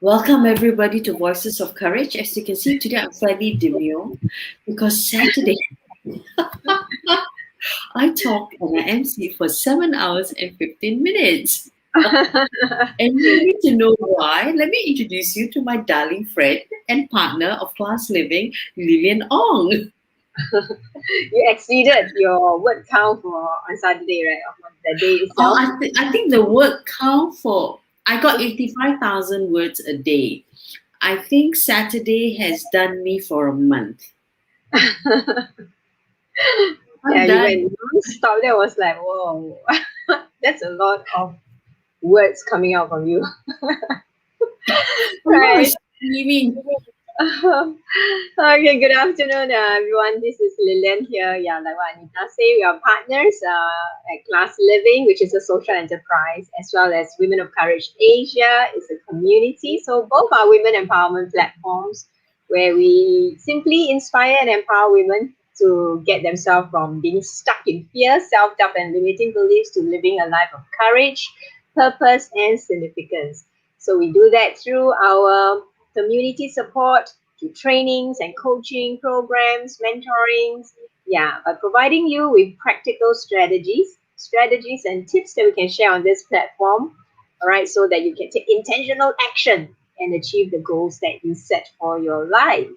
Welcome everybody to Voices of Courage. As you can see today I'm slightly demure because Saturday I talked and I MC for 7 hours and 15 minutes. And you need to know why. Let me introduce you to my darling friend and partner of class living, Lillian Ong. You exceeded your word count for on Saturday, right? On the day Oh, itself. I think the word count for, I got 85,000 words a day. I think Saturday has done me for a month. I'm Yeah, you done. went non-stop. That was like, whoa, that's a lot of words coming out from you, A lot of right? screaming. Okay, good afternoon, everyone. This is Lilian here. Yeah, like what Anita say, we are partners at Class Living, which is a social enterprise, as well as Women of Courage Asia is a community. So both are women empowerment platforms where we simply inspire and empower women to get themselves from being stuck in fear, self-doubt, and limiting beliefs to living a life of courage, purpose, and significance. So we do that through our community support, to trainings and coaching programs, mentorings. Yeah, by providing you with practical strategies and tips that we can share on this platform. All right, so that you can take intentional action and achieve the goals that you set for your life.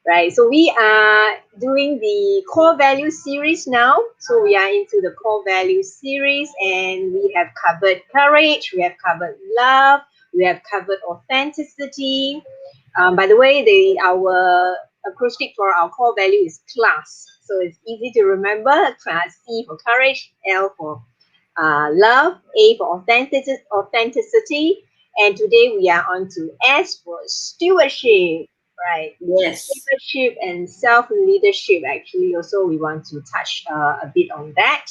Right, so we are doing the core value series now. So we are into the core value series, and we have covered courage, we have covered love, we have covered authenticity. By the way, our acrostic for our core value is class. So it's easy to remember. Class, C for courage, L for love, A for authenticity. And today we are on to S for stewardship, right? Yes. Stewardship and self leadership. Actually, also we want to touch a bit on that.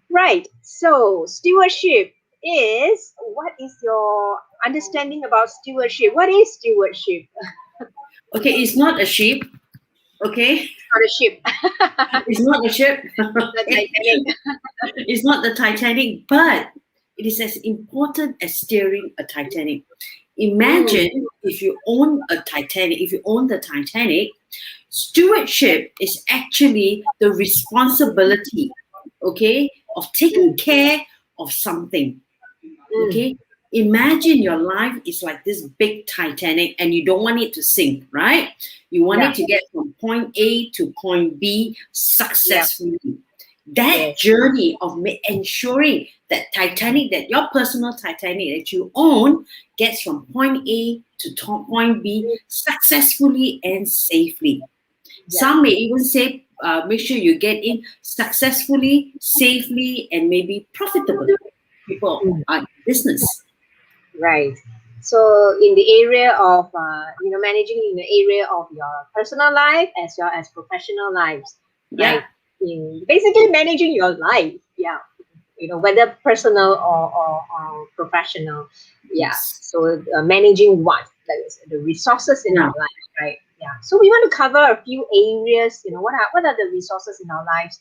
Right. So stewardship is, what is your understanding about stewardship? What is stewardship? Okay, it's not a ship. Okay, Not a ship, it's not a ship. the Okay, Titanic. it's not the Titanic, but it is as important as steering a Titanic. Mm, Imagine if you own a Titanic, if you own the Titanic, stewardship is actually the responsibility, okay, of taking mm, care of something. mm. Okay, imagine your life is like this big Titanic and you don't want it to sink, right? You want it Yeah, to get from point A to point B yeah, successfully. That yes, journey of ensuring that Titanic, that your personal Titanic that you own, gets from point A to point B successfully and safely. yeah. Some may even say, make sure you get in successfully, safely, and maybe profitably. People Mm. are in business. Right. So in the area of managing in the area of your personal life as well as professional lives, Yeah. right? In basically managing your life, yeah. Whether personal or professional, yeah. Yes. So managing what, that is the resources in Yeah. our life, right? Yeah. So we want to cover a few areas. What are the resources in our lives?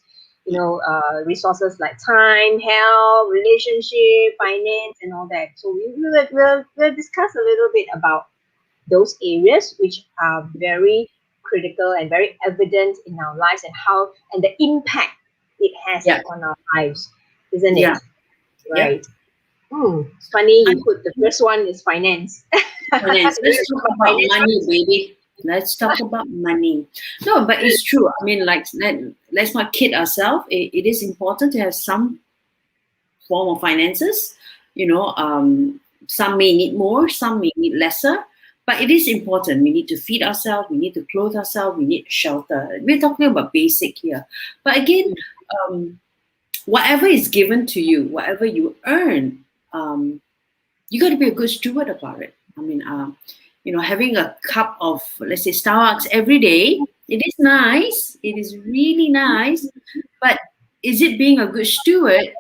Resources like time, health, relationship, finance, and all that. So we'll discuss a little bit about those areas which are very critical and very evident in our lives, and the impact it has Yeah. on our lives, isn't Yeah. it? Yeah. Right. It's funny you And put the first one is finance. We're finance. going Let's to talk talk about about finance money, first. baby. Let's talk about money. No, but it's true. I mean, like, let's not kid ourselves. It is important to have some form of finances. You know, some may need more, some may need lesser, but it is important. We need to feed ourselves, we need to clothe ourselves, we need shelter. We're talking about basic here. But again, um, whatever is given to you, whatever you earn, you got to be a good steward about it. I mean, having a cup of, let's say, Starbucks every day, it is nice. It is really nice. But is it being a good steward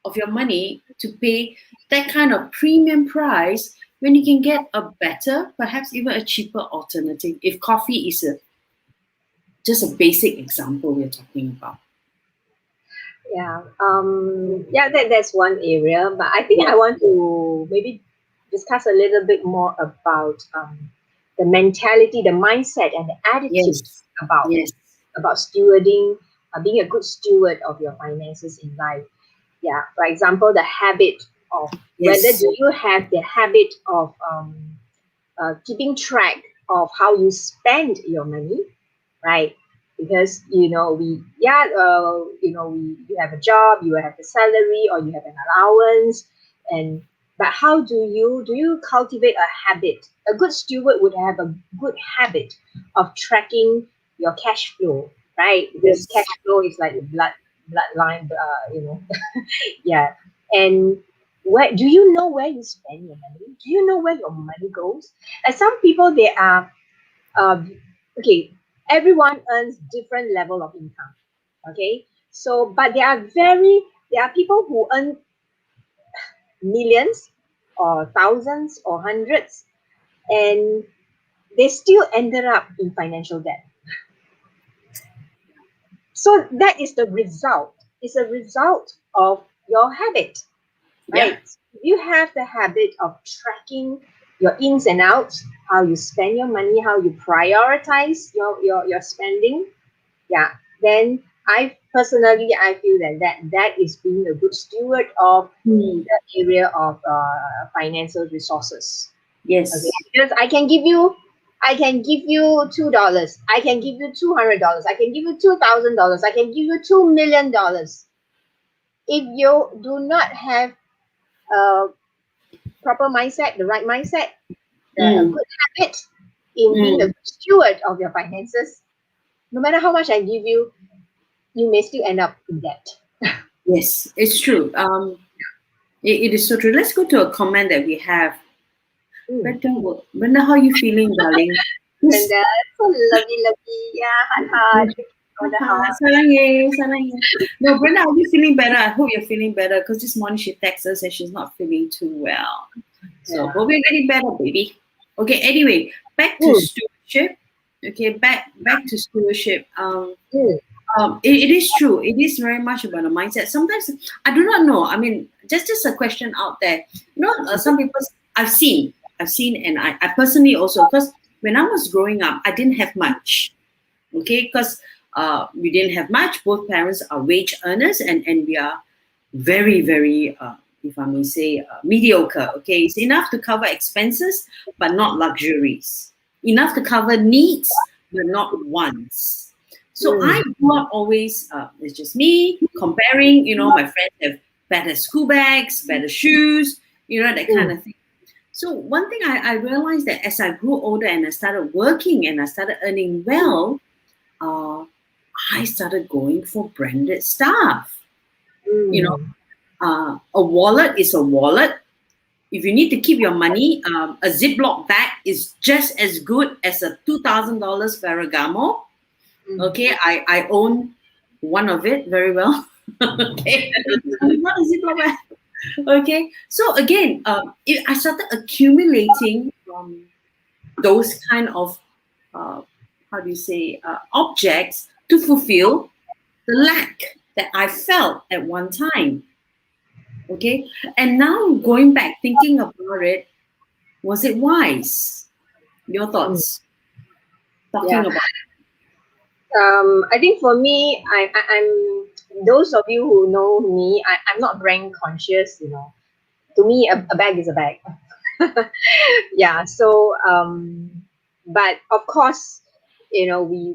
of your money to pay that kind of premium price when you can get a better, perhaps even a cheaper alternative? If coffee is just a basic example we're talking about. Yeah. Yeah, that's one area. But I think Yeah. I want to maybe discuss a little bit more about the mentality, the mindset, and the attitude Yes. about Yes. stewarding, being a good steward of your finances in life. Yeah, for example, the habit of whether Yes. do you have the habit of keeping track of how you spend your money, right? Because you have a job, you have a salary, or you have an allowance, and but how do you cultivate a habit? A good steward would have a good habit of tracking your cash flow, right? Because Yes. cash flow is like bloodline, yeah. And where do you know where you spend your money? Do you know where your money goes? And some people, they are um, okay, everyone earns different level of income. Okay, so but there are people who earn millions or thousands or hundreds, and they still ended up in financial debt. So that is the result. It's a result of your habit, Yeah. right? You have the habit of tracking your ins and outs, how you spend your money, how you prioritize your spending. Yeah, then I feel that is being a good steward of Hmm. the area of financial resources. Okay, Yes. because I can give you $2, I can give you $200, I can give you $2,000, I can give you $2 million. If you do not have a proper mindset, the right mindset, a Mm. good habit in being a Mm. good steward of your finances, no matter how much I give you, you may still end up in debt. Yes, it's true. It is so true. Let's go to a comment that we have. Mm. Brenda, how are you feeling, darling? Who's Brenda, so lovely, lovely. Yeah, heart, heart. Thank you for the heart. Sarangye, Sarangye. No, Brenda, are you feeling better? I hope you're feeling better because this morning she texts us and she's not feeling too well. So Yeah. hope you're getting better, baby. Okay, anyway, back to Mm. stewardship. Okay, back to stewardship. Mm. It is true. It is very much about a mindset. Sometimes I do not know. I mean, just a question out there. You know, some people I've seen, and I personally also, because when I was growing up, I didn't have much. Okay, because we didn't have much. Both parents are wage earners, and we are very, very, if I may say, mediocre. Okay, it's enough to cover expenses, but not luxuries. Enough to cover needs, but not wants. So I Mm. grew up always, it's just me comparing, my friends have better school bags, better shoes, that kind Mm. of thing. So one thing I realized that as I grew older and I started working and I started earning well, uh, I started going for branded stuff. You know, Mm. a wallet is a wallet. If you need to keep your money, a Ziploc bag is just as good as a $2,000 Ferragamo. Mm. Okay, I own one of it very well. Okay, it's not a Ziploc bag. Okay, so again, I started accumulating those kind of uh, how do you say objects to fulfill the lack that I felt at one time. Okay, and now going back thinking about it, was it wise? Your Mm. thoughts Yeah. talking about I think for me, I'm those of you who know me, I'm not brand conscious. To me, a bag is a bag. Yeah. So, but of course, I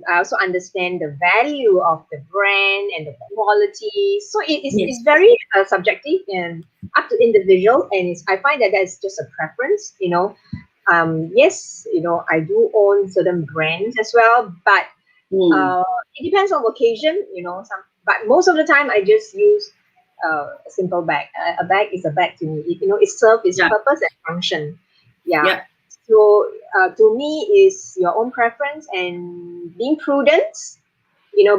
also understand the value of the brand and the quality. So it's yes, very subjective and up to individual, and I find that that's just a preference. Yes, I do own certain brands as well, but mm, uh, it depends on occasion. But most of the time I just use a simple bag. A bag is a bag to me. It serves its yeah, purpose and function. Yeah. yeah, So to me, is your own preference and being prudent.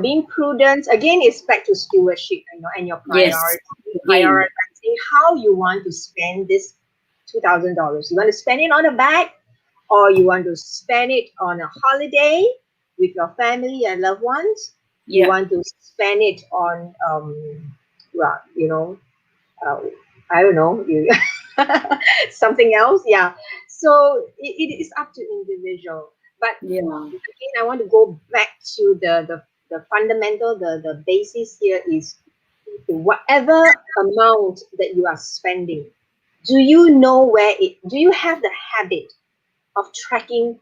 Being prudent again is back to stewardship. And your yes, priority, again, prioritizing how you want to spend this $2,000. You want to spend it on a bag, or you want to spend it on a holiday with your family and loved ones. You yeah, want to spend it on well, uh, I don't know. something else. Yeah. So it is up to individual. But Yeah. again, I want to go back to the fundamental, the basis here is whatever amount that you are spending, do you know do you have the habit of tracking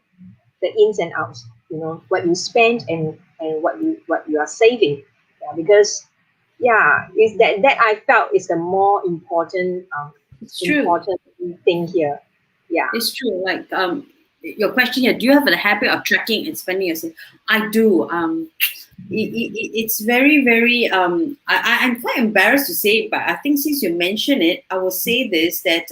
the ins and outs, what you spend and what you are saving? Yeah, because yeah, is that I felt is the more important It's true. important thing here. Yeah. It's true. Like your question here, do you have a habit of tracking and spending yourself? I do. It's very, very. I'm quite embarrassed to say it, but I think since you mentioned it, I will say this that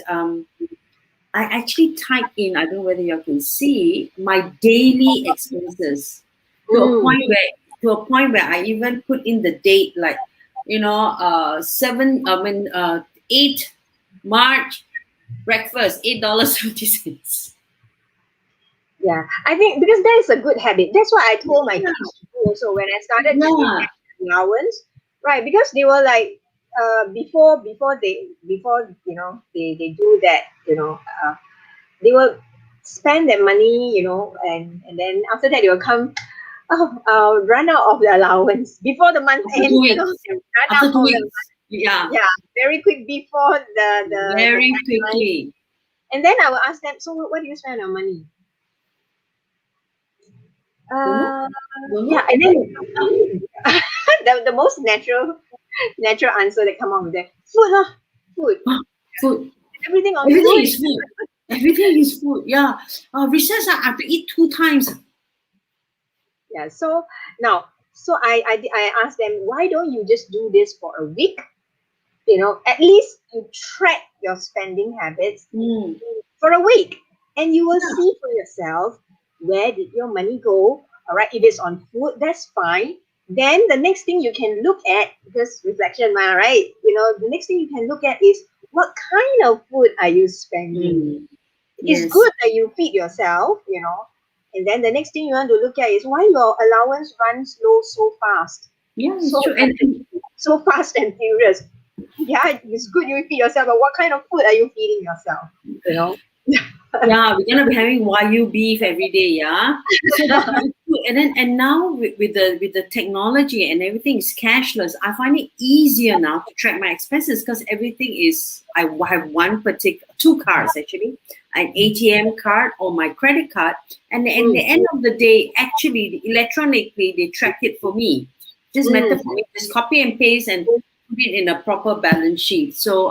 I actually type in. I don't know whether you can see my daily expenses to a Mm. point where I even put in the date, like 8 March breakfast, $8.50. Yeah, I think because that is a good habit. That's what I told my Yeah, kids to do also when I started giving yeah. them allowance, right? Because they were like, before they do that, they will spend that money, and then after that they will come, run out of the allowance before the month After end, two weeks. they run out After two of the weeks. Yeah, yeah, very quick before the very deadline. quickly. And then I will ask them, so what do you spend on money? Don't know? Uh, Don't yeah, know? and then the most natural answer that come out with that, food lah, food, Food. everything on Everything food. is food. Everything is food. Yeah. Recess, I have to eat 2 times. Yeah. So now, I asked them, why don't you just do this for a week? At least you track your spending habits Mm. for a week, and you will Yeah. see for yourself where did your money go. All right, if it's on food, that's fine. Then the next thing you can look at, because reflection, right? The next thing you can look at is what kind of food are you spending. Mm. It's Yes. good that you feed yourself, and then the next thing you want to look at is why your allowance runs low so fast, Yeah, it's so true. And so fast and furious. Yeah, it's good you feed yourself, but what kind of food are you feeding yourself? You know? yeah, we're gonna be having Wagyu beef every day, yeah. So, and now with the technology and everything is cashless, I find it easier now to track my expenses because everything is. I have one particular two cards actually, an ATM card or my credit card, and at Mm, the end of the day, actually electronically they track it for me. Just matter mm, for me, just copy and paste and put it in a proper balance sheet. So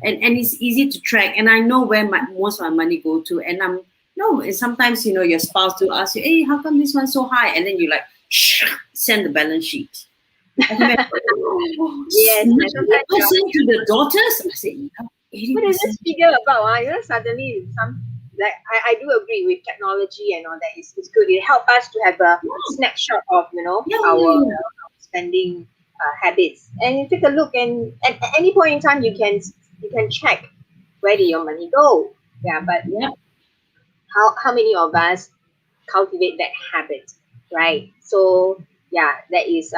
and it's easy to track and I know where most of my money go to and I'm no and sometimes your spouse will ask you, hey, how come this one's so high, and then you like send the balance sheet. I remember, yes, and sometimes 90% to the daughters. I said, what is 80%. this figure about? Suddenly some, like, I do agree with technology and all that. It's good. It helps us to have a snapshot of Yeah, our yeah, yeah. spending habits, and you take a look, and at any point in time you can check where did your money go. Yeah, but Yeah. how many of us cultivate that habit, right? So yeah, that is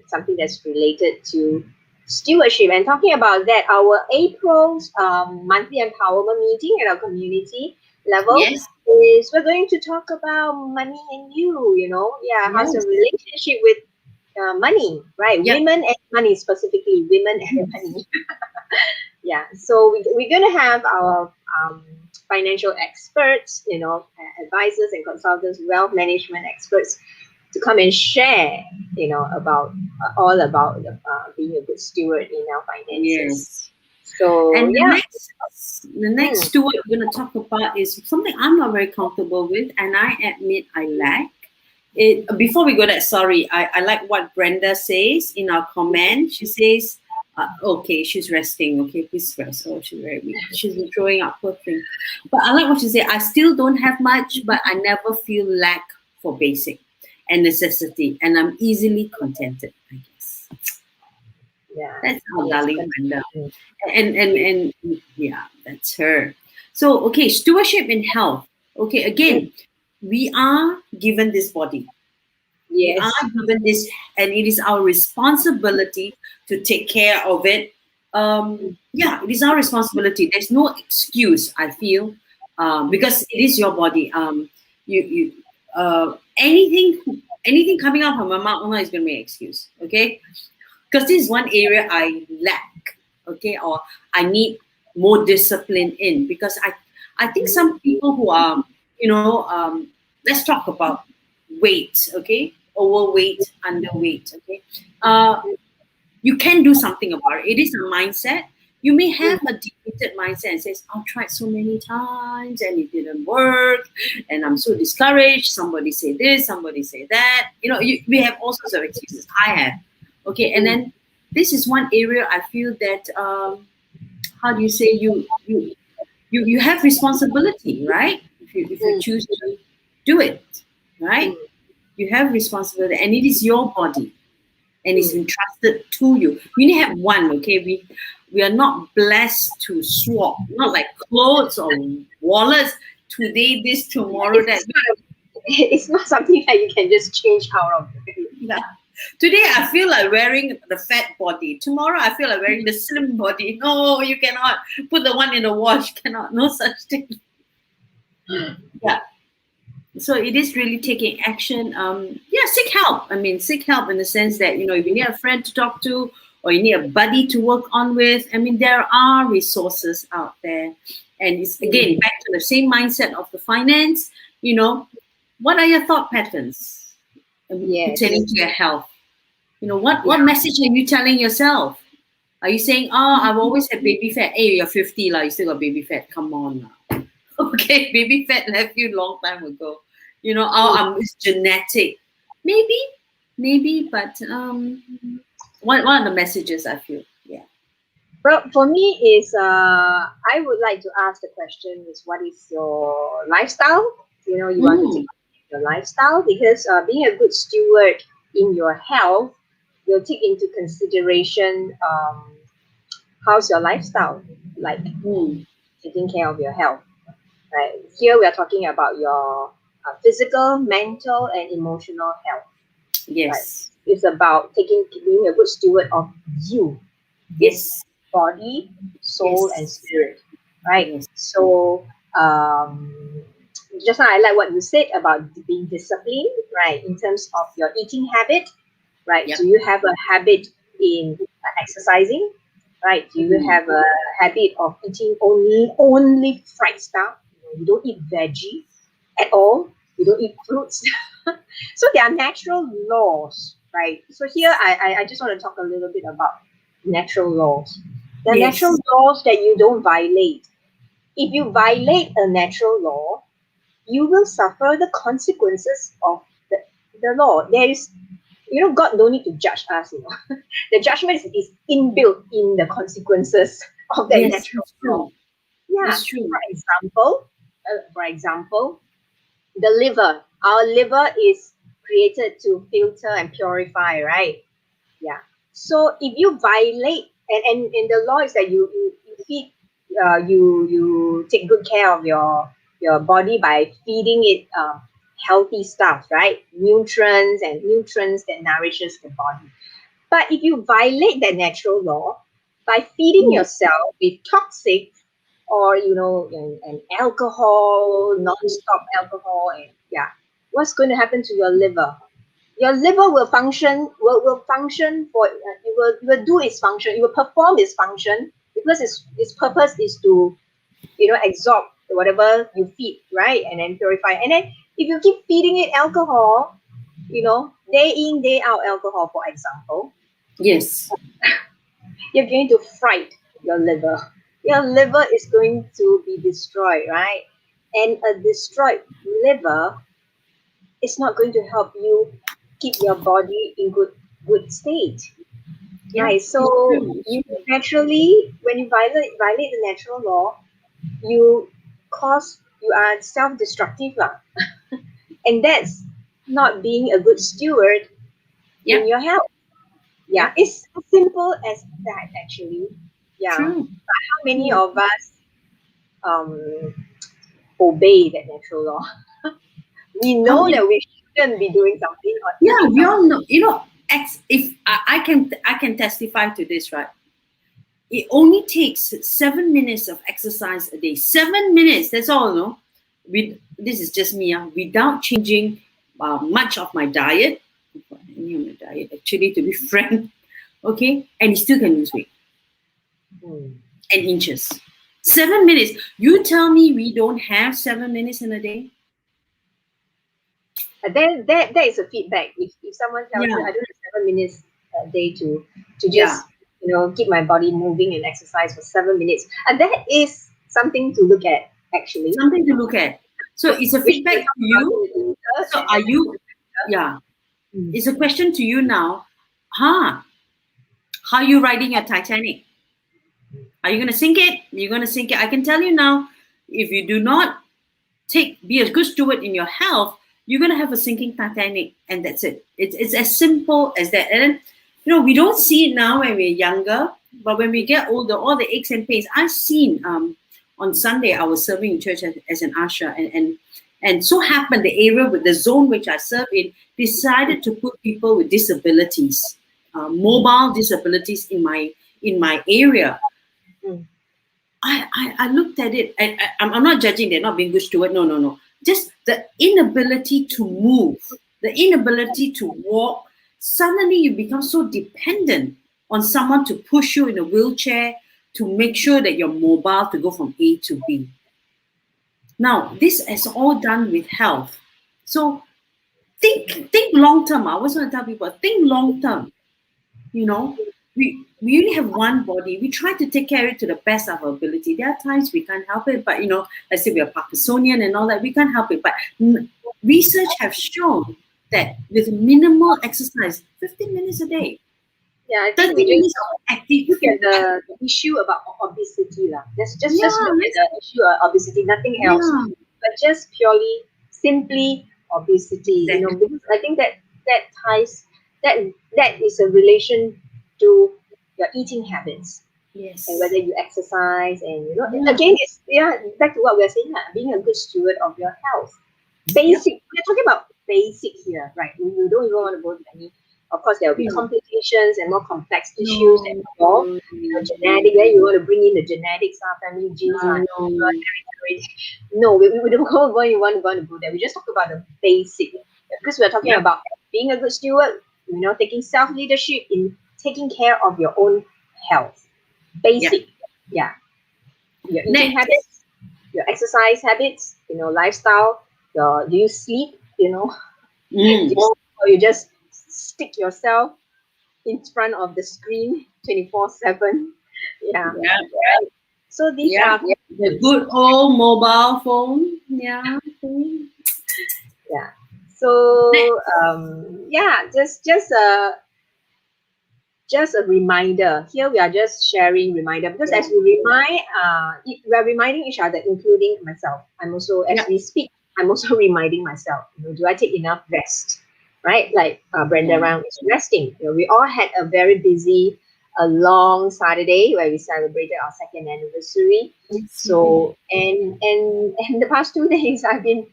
something that's related to stewardship. And talking about that, our April's monthly empowerment meeting at our community level Yes. is we're going to talk about money and yeah, how's your Yes. relationship with money, right? Yep. Women and money, specifically women and money. Yeah, so we're going to have our financial experts, advisors and consultants, wealth management experts to come and share, about all about being a good steward in our finances. Yes. So And yeah. the next Mm, two we're going to talk about is something I'm not very comfortable with, and I admit I lack. Before we go that, sorry, I like what Brenda says in our comment. She says, okay, she's resting. Okay, please rest. Oh, she's very weak. She's been throwing up, poor thing. But I like what she said. I still don't have much, but I never feel lack for basic and necessity, and I'm easily contented, I guess. yeah. That's our Yes. darling Brenda. Mm, And yeah, that's her. So okay, stewardship in health. Okay, mm, again, we are given this body. We are yes. given this, and it is our responsibility to take care of it yeah, it is our responsibility. There's no excuse, I feel, because it is your body. You anything coming out from my mouth is going to be an excuse, okay? Because this is one area I lack, okay, or I need more discipline in, because I think some people who are, let's talk about weight, okay, overweight, underweight, okay. You can do something about it. It is a mindset. You may have a defeated mindset and says, I've tried so many times and it didn't work and I'm so discouraged. Somebody say this, somebody say that. We have all sorts of excuses. I have. Okay, and then this is one area I feel that, how do you say, you have responsibility, right? If you choose to do it, right? You have responsibility and it is your body and it's entrusted to you. You only have one, okay? We are not blessed to swap, not like clothes or wallets. Today this, tomorrow that. It's not something that you can just change out of. Yeah. Today I feel like wearing the fat body. Tomorrow I feel like wearing the slim body. No, you cannot put the one in the wash. Cannot. No such thing. Yeah. So it is really taking action. Seek help. I mean, seek help in the sense that, if you need a friend to talk to or you need a buddy to work on with, I mean, there are resources out there. And it's, again, back to the same mindset of the finance, what are your thought patterns pertaining to your health? What message are you telling yourself? Are you saying, I've always had baby fat? Hey, you're 50, you still got baby fat. Come on now. Okay, baby fat left you long time ago. It's genetic. Maybe, but what are the messages I feel? Yeah. Well, for me is I would like to ask the question is, what is your lifestyle? You want to take your lifestyle, because being a good steward in your health will take into consideration how's your lifestyle like, taking care of your health. Right. Here we are talking about your physical, mental, and emotional health. Yes. Right? It's about being a good steward of you. Yes. Body, soul, and spirit. Right. Yes. So just now I like what you said about being disciplined, right? In terms of your eating habit, right? Yep. Do you have a habit in exercising? Right? Do you have a habit of eating only fried stuff? You don't eat veggie at all. You don't eat fruits. So there are natural laws, right? So here I just want to talk a little bit about natural laws. The natural laws that you don't violate. If you violate a natural law, you will suffer the consequences of the law. There is, God don't need to judge us. The judgment is inbuilt in the consequences of that natural law. Yeah. It's true. For example, the liver. Our liver is created to filter and purify, right? Yeah. So if you violate, and the law is that you feed, you take good care of your body by feeding it healthy stuff, right? Nutrients that nourishes the body. But if you violate that natural law by feeding yourself with toxic, or and alcohol, non-stop alcohol, and what's going to happen to your liver? Your liver will function for it will do its function. It will perform its function because its purpose is to absorb whatever you feed, right, and then purify. And then if you keep feeding it alcohol, day in day out alcohol, for example, yes, you're going to fright your liver. Your liver is going to be destroyed, right? And a destroyed liver is not going to help you keep your body in good state. Right. So you naturally, when you violate the natural law, you are self-destructive lah. And that's not being a good steward in your health. Yeah, it's as simple as that actually. Yeah. True. But how many of us obey that natural law? We know that we shouldn't be doing something. We all know. If I can testify to this, right? it only takes 7 minutes of exercise a day. 7 minutes, that's all, no? This is just me, without changing much of my diet, actually, to be frank, okay? And you still can lose weight and inches. 7 minutes. You tell me we don't have 7 minutes in a day? Then that is a feedback. If someone tells you I don't have 7 minutes a day to just keep my body moving and exercise for 7 minutes, and that is something to look at, actually. Something to look at. So it's a feedback to you. So are you? Yeah. It's a question to you now. How are you riding your Titanic? Are you going to sink it? You're going to sink it. I can tell you now, if you do not be a good steward in your health, you're going to have a sinking Titanic, and that's it. It's as simple as that. And we don't see it now when we're younger, but when we get older, all the aches and pains. I've seen on Sunday, I was serving in church as an usher, and so happened the area with the zone which I serve in decided to put people with disabilities, mobile disabilities in my area. I looked at it. I'm not judging. They're not being good steward. No. Just the inability to move, the inability to walk. Suddenly you become so dependent on someone to push you in a wheelchair to make sure that you're mobile to go from A to B. Now, this is all done with health. So think long term. I always want to tell people, think long term. We only have one body. We try to take care of it to the best of our ability. There are times we can't help it, but let's say we are Parkinsonian and all that, we can't help it. But research have shown that with minimal exercise, 15 minutes a day. Yeah, I think we just look at the issue about obesity. Just look at the issue of obesity, nothing else. But just simply obesity. Exactly. Because I think that ties, that is a relation to your eating habits. Yes. And whether you exercise and again, it's back to what we're saying, being a good steward of your health. Basic. We're talking about basic here, right? You don't even want to go to any. Of course, there will be complications and more complex issues involved. Genetic, where you want to bring in the genetics, family genes, No, we don't want to go there. We just talk about the basic, because we're talking about being a good steward. Taking self-leadership in taking care of your own health. Basic, your eating habits, your exercise habits, lifestyle. Do you sleep? Or you just stick yourself in front of the screen 24/7. So these are the good old mobile phone. So just a reminder. Here we are just sharing reminder, because as we are reminding each other, including myself. I'm also, as we speak, I'm also reminding myself, do I take enough rest? Right? Like Brenda Round is resting. We all had a very busy, a long Saturday where we celebrated our 2nd anniversary. So, and the past 2 days I've been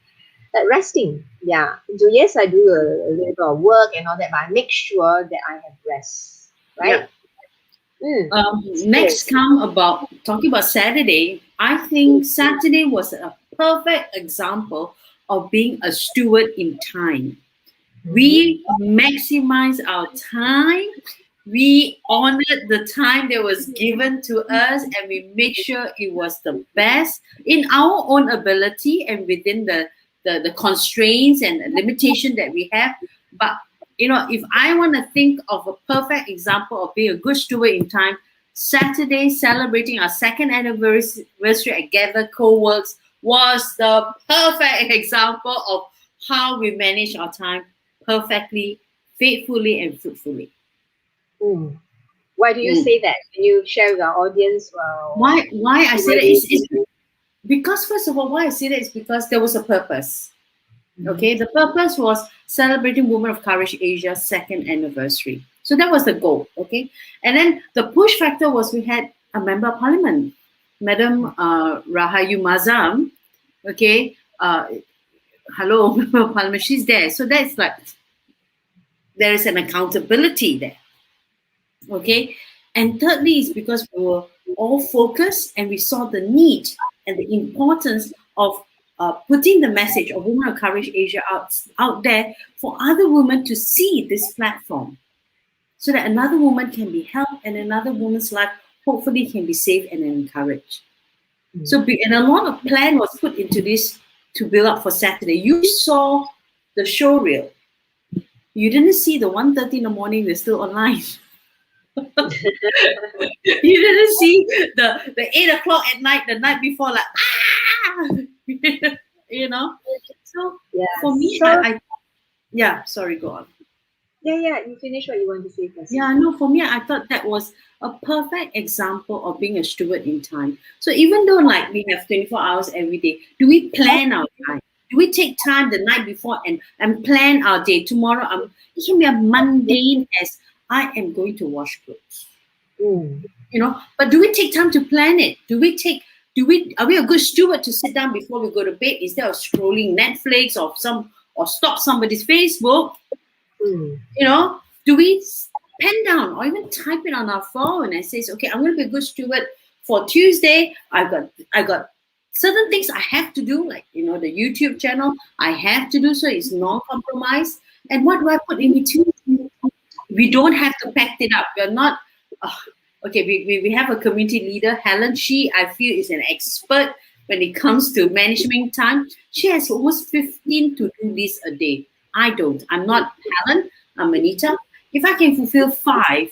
resting. So yes, I do a little bit of work and all that, but I make sure that I have rest. Right? Next, talking about Saturday. I think Saturday was a perfect example of being a steward in time. We maximize our time. We honored the time that was given to us, and we make sure it was the best in our own ability and within the constraints and limitation that we have. But if I want to think of a perfect example of being a good steward in time, Saturday celebrating our 2nd anniversary at Gather Co-works was the perfect example of how we manage our time perfectly, faithfully, and fruitfully. Why do you say that? Can you share with our audience? Why I say that is because, first of all, why I say that is because there was a purpose. Okay, the purpose was celebrating Women of Courage Asia's 2nd anniversary. So that was the goal. Okay, and then the push factor was we had a member of parliament, Madam Rahayu Mazam. Okay, hello, member of parliament. She's there. So that's like there is an accountability there. Okay, And thirdly, is because we were all focused and we saw the need and the importance of putting the message of Women of Courage Asia out there for other women to see this platform, so that another woman can be helped and another woman's life hopefully can be saved and encouraged. So, and a lot of plan was put into this to build up for Saturday. You saw the show reel. You didn't see the 1:30 in the morning, we're still online. You didn't see the 8 o'clock at night, the night before, like, you know. So for me, yeah, sorry, go on. Yeah, you finish what you want to say first. Yeah, no, for me, I thought that was a perfect example of being a steward in time. So even though like we have 24 hours every day, do we plan our time? Do we take time the night before and plan our day? Tomorrow, it can be a mundane as I am going to wash clothes. You know, but do we take time to plan it? Are we a good steward to sit down before we go to bed instead of scrolling Netflix or stop somebody's Facebook? You know, do we pen down or even type it on our phone and says, okay, I'm going to be a good steward for Tuesday. I got certain things I have to do, like, you know, the YouTube channel I have to do, so it's non-compromise. And what do I put in between? We don't have to pack it up. We're not okay. We have a community leader, Helen. She, I feel, is an expert when it comes to management time. She has almost 15 to-do lists a day. I don't. I'm not Helen. I'm Anita. If I can fulfill 5,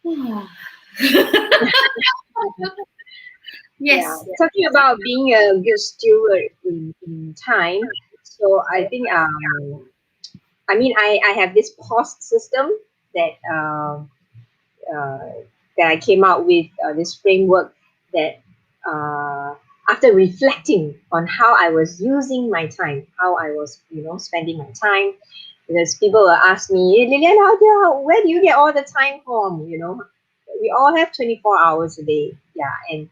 yes. Yeah. Talking about being a good steward in time. So I think I mean I have this pause system that that I came out with, this framework that after reflecting on how I was using my time, how I was, you know, spending my time, because people will ask me, hey, Lilian, where do you get all the time from? You know, we all have 24 hours a day. Yeah. And,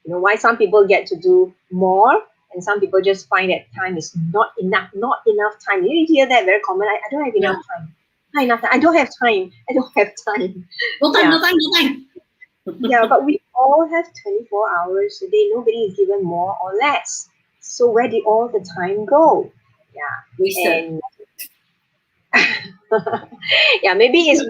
you know, why some people get to do more and some people just find that time is not enough time. You hear that very common. I don't have enough time. Not enough time. I don't have time. No time. Yeah, but we all have 24 hours a day. Nobody is given more or less. So where did all the time go? Yeah. And yeah, maybe it's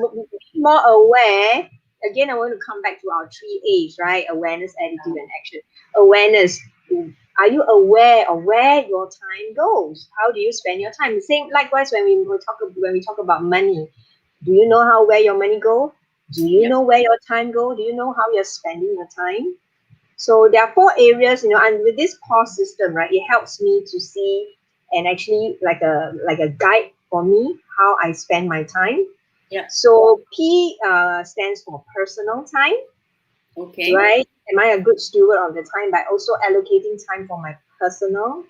more aware. Again, I want to come back to our 3 A's, right? Awareness, attitude, and action. Awareness. Are you aware of where your time goes? How do you spend your time? Same likewise when we talk about money. Do you know where your money go? Do you know where your time go? Do you know how you're spending your time? So there are 4 areas, you know, and with this pause system, right, it helps me to see and actually like a guide for me how I spend my time. Yeah. So P stands for personal time. Okay. Right? Am I a good steward of the time by also allocating time for my personal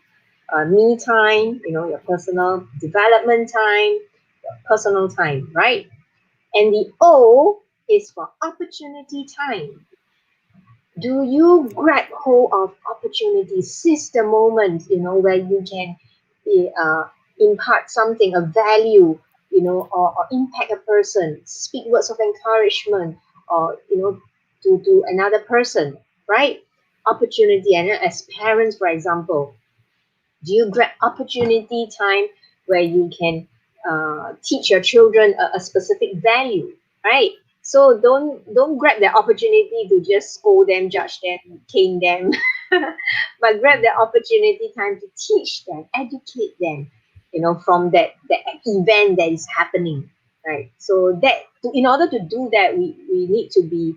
me time, you know, your personal development time, your personal time, right? And the O is for opportunity time. Do you grab hold of opportunities? Seize the moment, you know, where you can impart something, a value, you know, or impact a person, speak words of encouragement, or, you know, to another person, right? Opportunity. And as parents, for example, do you grab opportunity time where you can teach your children a specific value, right? So don't grab the opportunity to just scold them, judge them, cane them, but grab the opportunity time to teach them, educate them, you know, from that event that is happening, right? So in order to do that, we need to be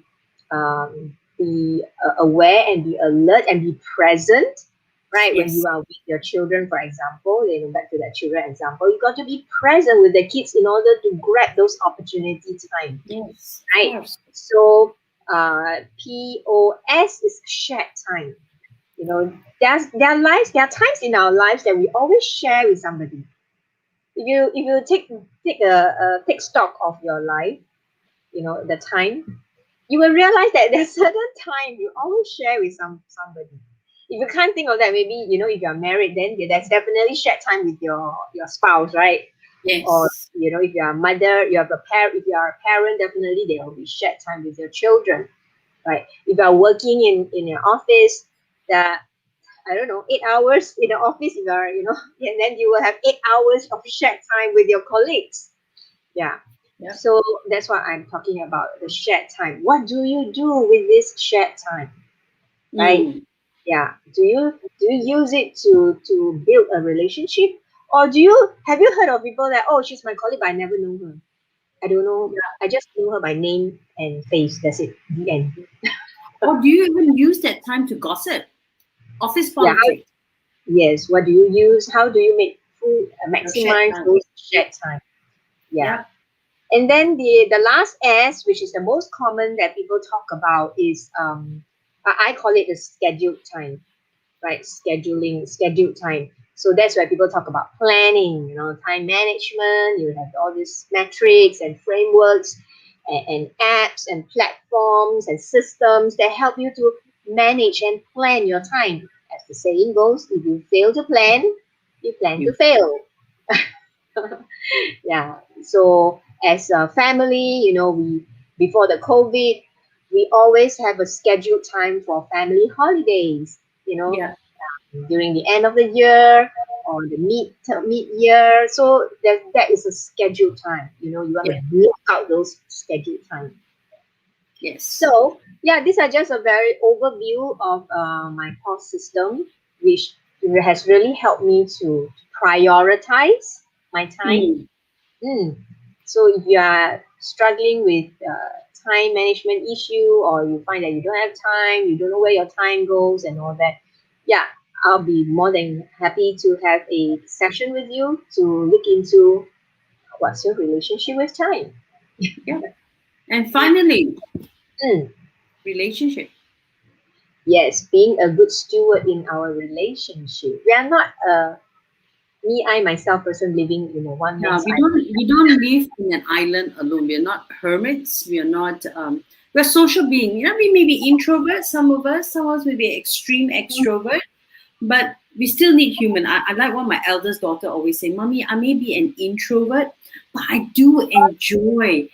aware and be alert and be present, right? Yes. When you are with your children, for example, you know, back to that children example, you got to be present with the kids in order to grab those opportunity time. Yes. Right. Yes. So POS is shared time. You know, there are times in our lives that we always share with somebody. If you take stock of your life, you know, the time, you will realize that there's certain time you always share with somebody. If you can't think of that, maybe, you know, if you're married, then there's definitely shared time with your spouse, right? Or Yes. if you are a mother, you have a parent. If you are a parent, definitely there will be shared time with your children, right? If you are working in your office, that I don't know, 8 hours in the office, if you are, and then you will have 8 hours of shared time with your colleagues. Yeah. Yeah. So that's what I'm talking about, the shared time. What do you do with this shared time, right? Mm. Yeah. Do you use it to build a relationship, or have you heard of people that, oh, she's my colleague but I never know her. I don't know. I just know her by name and face. That's it. The end. Or do you even use that time to gossip? Office Yeah. politics. Yes. What do you use? How do you make Your shared maximize time. those Yeah. shared time? Yeah. Yeah. And then the last S, which is the most common that people talk about, is I call it the scheduled time, right? Scheduled time. So that's where people talk about planning, time management. You have all these metrics and frameworks and apps and platforms and systems that help you to manage and plan your time. As the saying goes, if you fail to plan, you plan to You. fail. Yeah. So as a family, we before the COVID, we always have a scheduled time for family holidays. Yeah. During the end of the year or the mid year. So that is a scheduled time. You want to Yeah. block out those scheduled time. Yes. So yeah, these are just a very overview of my course system, which has really helped me to prioritize my time. Mm. Mm. So if you are struggling with time management issue, or you find that you don't have time, you don't know where your time goes and all that, yeah, I'll be more than happy to have a session with you to look into what's your relationship with time. Yeah. And finally, Mm. relationship. Yes, being a good steward in our relationship. We are not I myself person living in a one Yeah, man's we don't live in an island alone. We are not hermits. We are not we're social beings. We may be introverts, some of us may be extreme extrovert, but we still need human. I like what my eldest daughter always say, Mommy, I may be an introvert, but I do enjoy,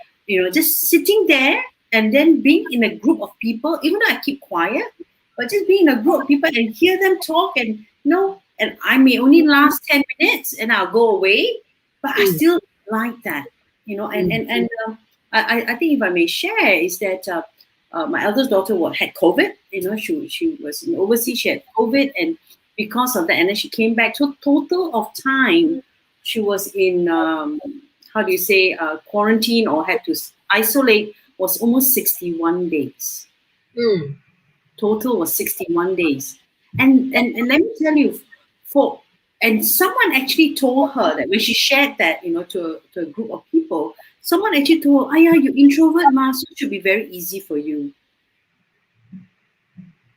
just sitting there and then being in a group of people, even though I keep quiet, but just being in a group of people and hear them talk and I may only last 10 minutes and I'll go away, but I Mm, still like that, and, mm, and, and I think if I may share is that my eldest daughter had COVID, she was in overseas, she had COVID, and because of that, and then she came back. So total of time she was in how do you say quarantine or had to isolate was almost 61 days. mm, Total was 61 days. And let me tell you, for and someone actually told her that when she shared that, to a group of people, someone actually told her, Aya, you introvert, ma, so it should be very easy for you.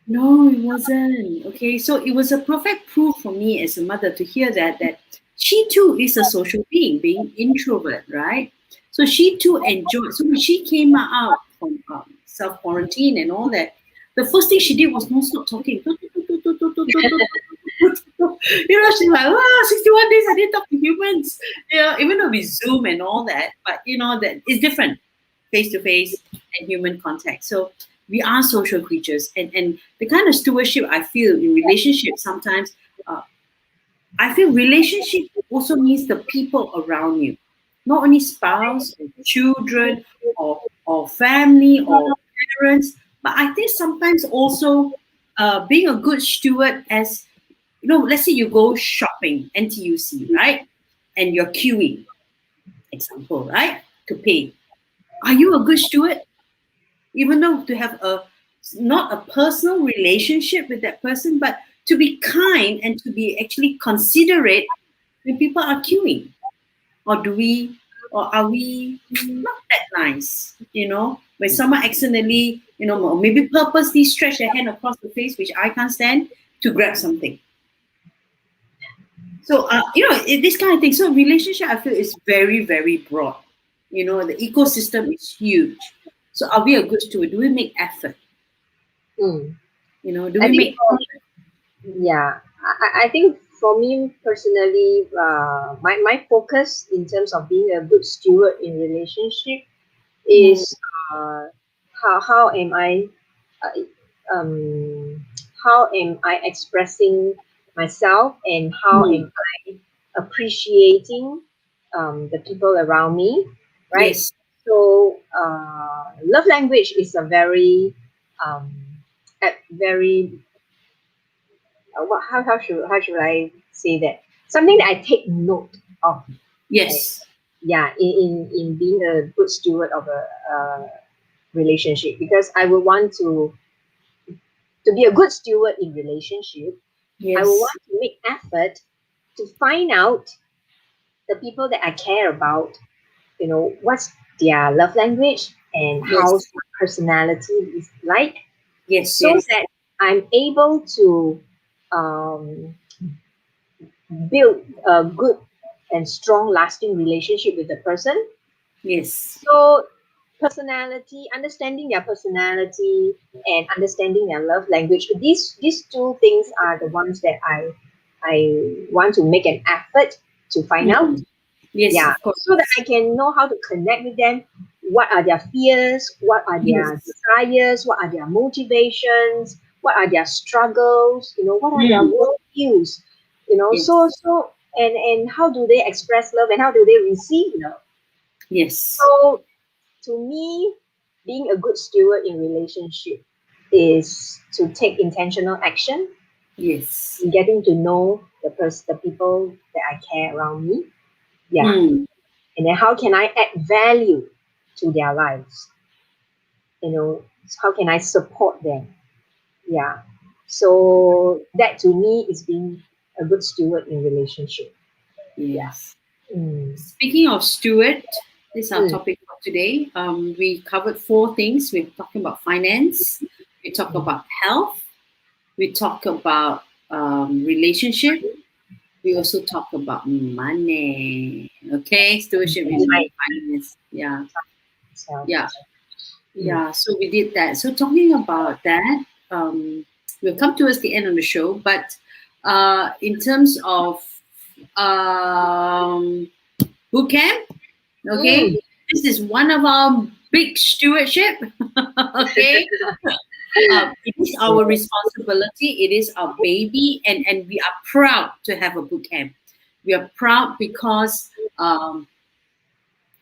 No, it wasn't. Okay, so it was a perfect proof for me as a mother to hear that she too is a social being, being introvert, right? So she too enjoyed. So when she came out from self quarantine and all that, the first thing she did was non stop talking. She's like, 61 days I didn't talk to humans. Even though we Zoom and all that, but that it's different, face to face and human contact. So we are social creatures, and the kind of stewardship I feel in relationships sometimes, I feel relationship also means the people around you, not only spouse or children or family or parents, but I think sometimes also being a good steward as let's say you go shopping, NTUC, right? And you're queuing, example, right? To pay. Are you a good steward? Even though to have not a personal relationship with that person, but to be kind and to be actually considerate when people are queuing, or are we not that nice? When someone accidentally, or maybe purposely stretch their hand across the face, which I can't stand, to grab something. So this kind of thing. So relationship, I feel, is very, very broad. The ecosystem is huge. So are we a good steward? Do we make effort? mm. Do I we think make yeah, I think for me personally, my focus in terms of being a good steward in relationship Mm. is how am I uh, how am I expressing myself, and how Mm. am I appreciating the people around me, right? Yes. So love language is a very very how should I say that, something that I take note of, right? Yes. Yeah, in being a good steward of a relationship, because I would want to be a good steward in relationship. I will Yes. want to make effort to find out the people that I care about, what's their love language and how's Yes. their personality is like, Yes. so Yes. that I'm able to um, build a good and strong, lasting relationship with the person. Yes. So, personality, understanding their personality and understanding their love language. These two things are the ones that I want to make an effort to find out. Mm. Yes. Yeah, Of course. so that I can know how to connect with them. What are their fears? What are their Yes. desires? What are their motivations? What are their struggles? What are their Mm. worldviews? Yes. And how do they express love, and how do they receive love? Yes. So to me, being a good steward in relationship is to take intentional action Yes. in getting to know the people that I care around me. Yeah. Mm. And then how can I add value to their lives? How can I support them? Yeah. So that to me is being a good steward in relationship. Yeah. Yes. Mm. Speaking of Stuart, this is our Mm. topic for today. We covered four things. We're talking about finance. We talk Mm. about health. We talk about relationship. We also talk about money. Okay, stewardship in Right. finance. Yeah, So, yeah, mm. yeah. So we did that. So talking about that, we'll come towards the end of the show. But in terms of um, boot camp, okay, Mm. this is one of our big stewardship. Okay, it is our responsibility. It is our baby, and we are proud to have a boot camp. We are proud because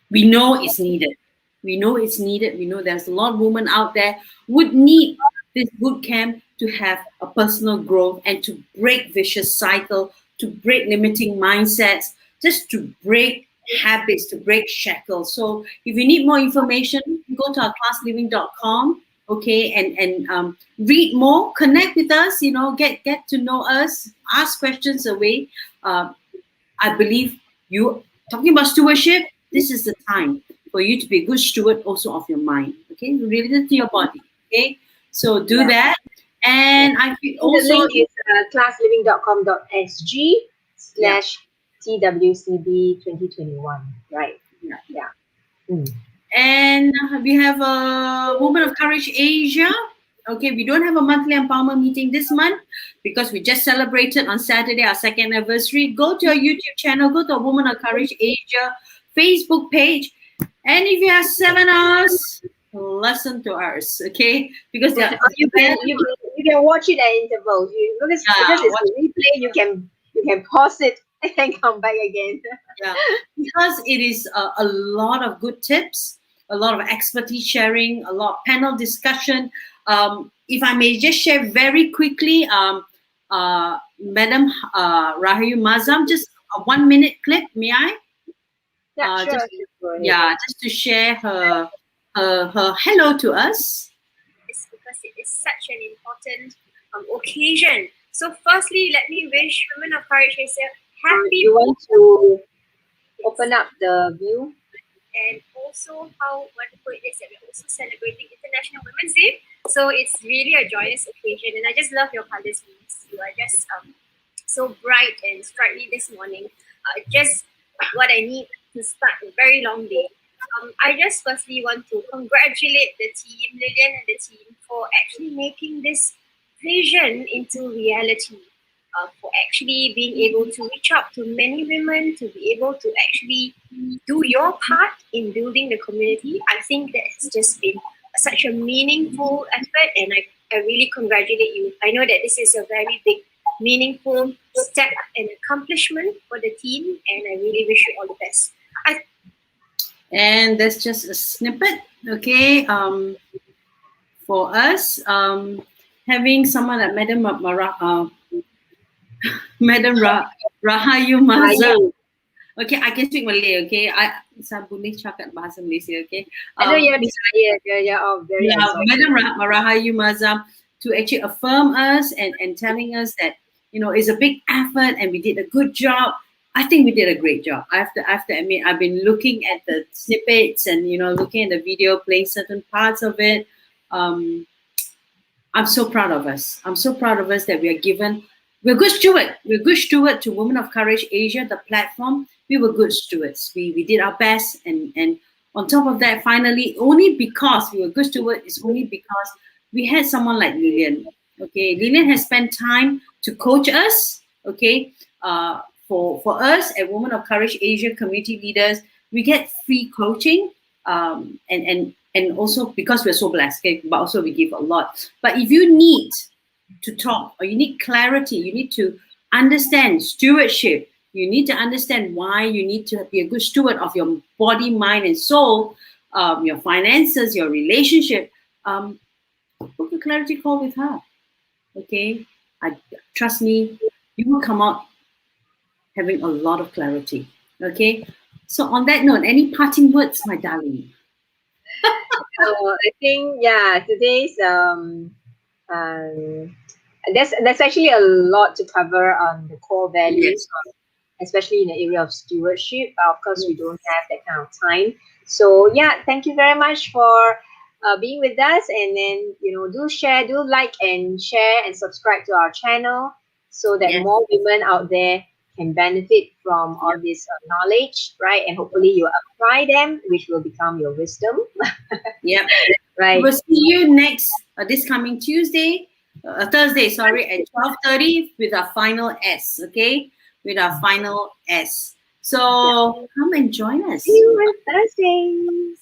we know it's needed. We know it's needed. We know there's a lot of women out there would need this boot camp to have a personal growth and to break vicious cycle, to break limiting mindsets, just to break habits, to break shackles. So if you need more information, go to our classliving.com, okay, and read more, connect with us, get to know us, ask questions away. Uh, I believe you talking about stewardship. This is the time for you to be a good steward also of your mind. Okay, related to your body. Okay, so do Yeah. that. Yeah. And I feel The also link is classliving.com.sg yeah, slash TWCB 2021. Right. yeah. Yeah. Mm. And we have a Woman of Courage Asia. Okay, we don't have a monthly empowerment meeting this month because we just celebrated on Saturday our second anniversary. Go to our YouTube channel, go to our Woman of Courage Asia Facebook page, and if you have 7 hours, listen to ours, okay? Because they're You can watch it at intervals. Because it's what a replay, you can pause it and come back again. yeah, because it is a lot of good tips, a lot of expertise sharing, a lot of panel discussion. If I may just share very quickly, Madam Rahayu Mazam, just a 1 minute clip, may I? Yeah, sure. Just Sure, go ahead. yeah, just to share her hello to us. It's because it is such an important occasion. So, firstly, let me wish Women of Courage Asia happy You want to open up the view? and also how wonderful it is that we're also celebrating International Women's Day. So it's really a joyous occasion, and I just love your colors. Miss. You are just so bright and sprightly this morning. Just what I need to start a very long day. I just firstly want to congratulate the team, Lillian and the team, for actually making this vision into reality. for actually being able to reach out to many women, to be able to actually do your part in building the community. I think that has just been such a meaningful effort, and I really congratulate you. I know that this is a very big, meaningful step and accomplishment for the team, and I really wish you all the best. And that's just a snippet, okay? For us, having someone like Madam Rahayu Mazza. Okay, I can speak Malay, okay? Saya boleh cakap bahasa Malaysia, okay? I know you're tired. You're all very exhausted. Madam Rahayu Mazza, to actually affirm us and telling us that, you know, it's a big effort and we did a good job. I think we did a great job. I have to admit, I've been looking at the snippets and, you know, looking at the video, playing certain parts of it. I'm so proud of us. I'm so proud of us that we are given. We're good steward. We're good steward to Women of Courage Asia, the platform. We were good stewards. We did our best, and on top of that, finally, only because we were good steward is only because we had someone like Lillian. Okay, Lillian has spent time to coach us. Okay, for us at Women of Courage Asia community leaders, we get free coaching, and also because we're so blessed, okay, but also we give a lot. But if you need to talk, or you need clarity, you need to understand stewardship, you need to understand why you need to be a good steward of your body, mind, and soul, your finances, your relationship, book a clarity call with her. Okay, trust me, you will come out having a lot of clarity. Okay, so on that note, any parting words, my darling? I think today's there's actually a lot to cover on the core values, especially in the area of stewardship. But of course, we don't have that kind of time. So thank you very much for being with us, and then do share, do like and share and subscribe to our channel so that more women out there can benefit from all this knowledge, right? And hopefully you apply them, which will become your wisdom. Yep. Right. We'll see you next this coming Thursday, at 12:30 with our final S. Okay, with our final S. So come and join us. See you on Thursday.